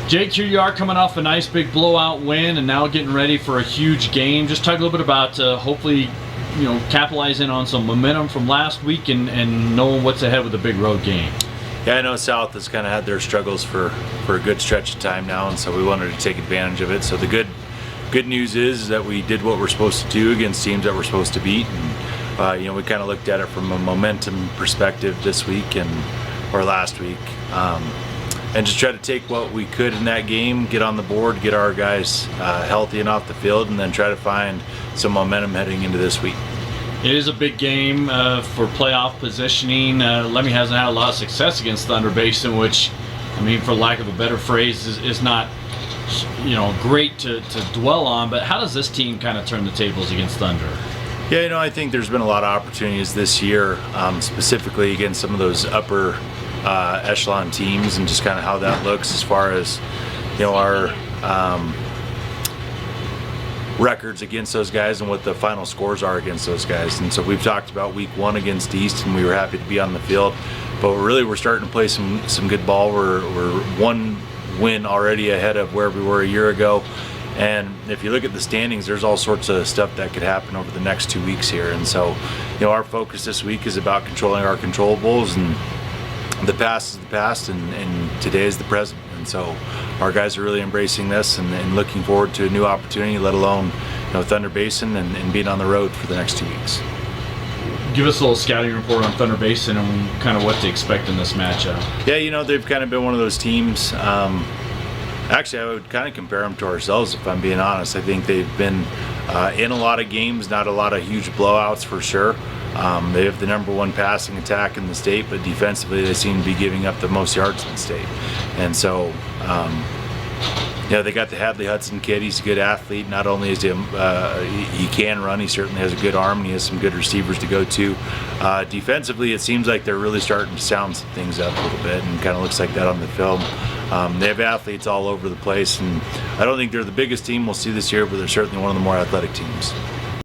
Jake, here you are coming off a nice big blowout win and now getting ready for a huge game. Just talk a little bit about hopefully, capitalizing on some momentum from last week and knowing what's ahead with a big road game. Yeah, I know South has kind of had their struggles for a good stretch of time now, and so we wanted to take advantage of it. So the good news is that we did what we're supposed to do against teams that we're supposed to beat. And, we kind of looked at it from a momentum perspective this week or last week. And just try to take what we could in that game, get on the board, get our guys healthy and off the field, and then try to find some momentum heading into this week. It is a big game for playoff positioning. Laramie hasn't had a lot of success against Thunder Basin, which, for lack of a better phrase, is not great to dwell on. But how does this team kind of turn the tables against Thunder? Yeah, I think there's been a lot of opportunities this year, specifically against some of those upper echelon teams, and just kind of how that looks as far as our records against those guys and what the final scores are against those guys. And so we've talked about week 1 against East, and we were happy to be on the field, but we're starting to play some good ball. We're one win already ahead of where we were a year ago, and if you look at the standings, there's all sorts of stuff that could happen over the next 2 weeks here. And so our focus this week is about controlling our controllables, and the past is the past, and today is the present. And so our guys are really embracing this and looking forward to a new opportunity, let alone Thunder Basin and being on the road for the next 2 weeks. Give us a little scouting report on Thunder Basin and kind of what to expect in this matchup. Yeah, they've kind of been one of those teams. Actually, I would kind of compare them to ourselves, if I'm being honest. I think they've been in a lot of games, not a lot of huge blowouts for sure. They have the #1 passing attack in the state, but defensively they seem to be giving up the most yards in the state. And so, they got the Hadley Hudson kid. He's a good athlete. Not only is he can run, he certainly has a good arm, and he has some good receivers to go to. Defensively, it seems like they're really starting to sound some things up a little bit, and kind of looks like that on the film. They have athletes all over the place, and I don't think they're the biggest team we'll see this year, but they're certainly one of the more athletic teams.